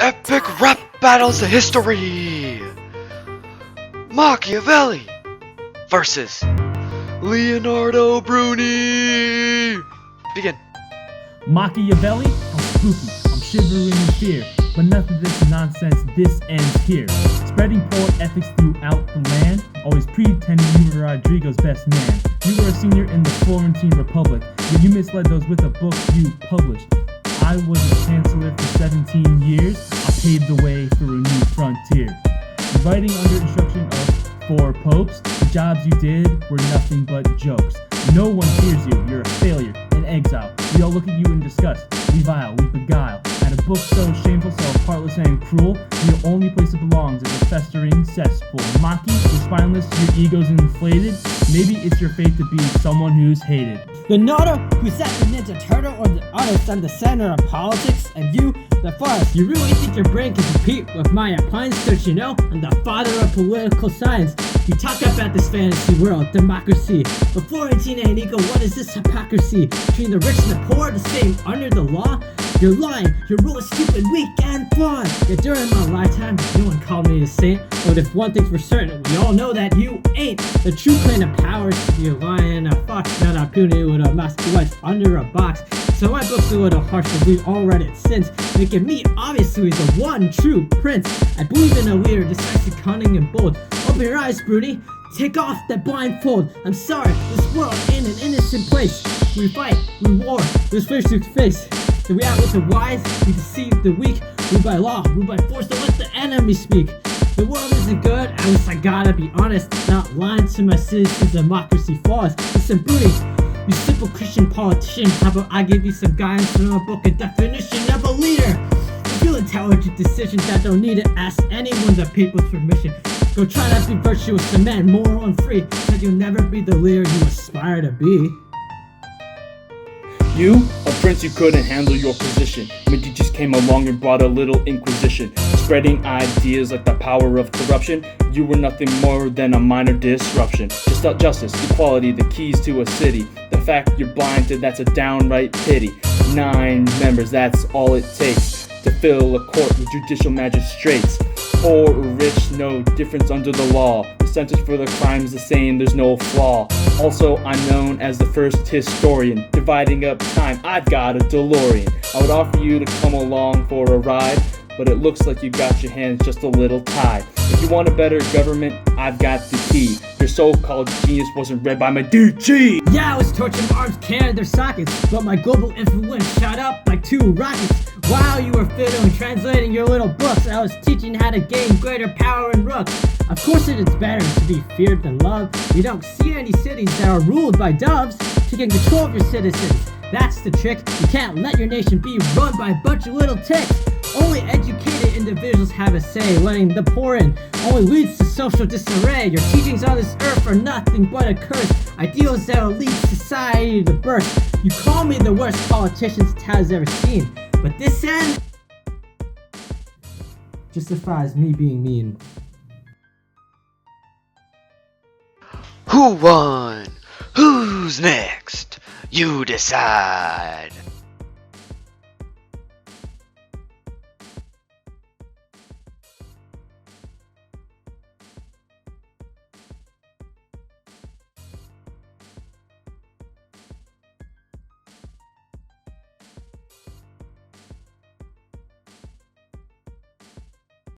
Epic rap battles of history! Machiavelli versus Leonardo Bruni! Begin. Machiavelli? I'm spooky, I'm shivering in fear. But none of this nonsense, this ends here. Spreading poor ethics throughout the land, always pretending you were Rodrigo's best man. You were a senior in the Florentine Republic, yet you misled those with a book you published. I was a chancellor for 17 years, I paved the way for a new frontier. Writing under instruction of 4 popes, the jobs you did were nothing but jokes. No one hears you, you're a failure, an exile. We all look at you in disgust, we vile, we beguile. At a book so shameful, so heartless and cruel, the only place it belongs is a festering cesspool. Maki is spineless, your ego's inflated. Maybe it's your fate to be someone who's hated. Leonardo, who's at the Ninja Turtle or the artist and the center of politics, and you, the forest. You really think your brain can compete with my opponents? Don't you know? I'm the father of political science. You talk about this fantasy world, democracy. But Florentine ain't equal, what is this hypocrisy? Between the rich and the poor, the same under the law? You're lying, you're really stupid, weak, and flawed. Yet during my lifetime, no one called me a saint. But if one thing's for certain, we all know that you ain't. The true claim of power is to be a lion, a fox, not a puny with a mask what's under a box. So my book's a little harsh, but we've all read it since, making me obviously the one true prince. I believe in a leader, decisive, cunning, and bold. Open your eyes, Bruni. Take off that blindfold. I'm sorry, this world ain't an innocent place. We fight, we war, there's face to face. We outwit the wise, we deceive the weak. We by law, we by force to let the enemy speak. The world isn't good, at least I gotta be honest. Not lying to my citizens, democracy flaws. Listen, Bruni, you simple Christian politician, how about I give you some guidance from a book, a definition of a leader? Feel intelligent decisions that don't need to ask anyone the people's permission. Go try to be virtuous, a man, moral and free, but you'll never be the leader you aspire to be. You, a prince who couldn't handle your position. Medicis came along and brought a little inquisition, spreading ideas like the power of corruption. You were nothing more than a minor disruption. Just out justice, equality, the keys to a city. The fact you're blinded, that's a downright pity. 9 members, that's all it takes to fill a court with judicial magistrates. Poor or rich, no difference under the law. The sentence for the crime's the same, there's no flaw. Also, I'm known as the first historian. Dividing up time, I've got a DeLorean. I would offer you to come along for a ride, but it looks like you got your hands just a little tied. If you want a better government, I've got the key. Your so-called genius wasn't read by my DG. Yeah, I was torching arms carrying their sockets, but my global influence shot up like 2 rockets. While you were fiddling, translating your little books, I was teaching how to gain greater power and rooks. Of course it is better to be feared than loved. You don't see any cities that are ruled by doves, taking control of your citizens. That's the trick. You can't let your nation be run by a bunch of little ticks. Only educated individuals have a say. Letting the poor in only leads to social disarray. Your teachings on this earth are nothing but a curse. Ideals that will lead society to burst. You call me the worst politician this town has ever seen, but this end justifies me being mean. Who won? Who's next? You decide.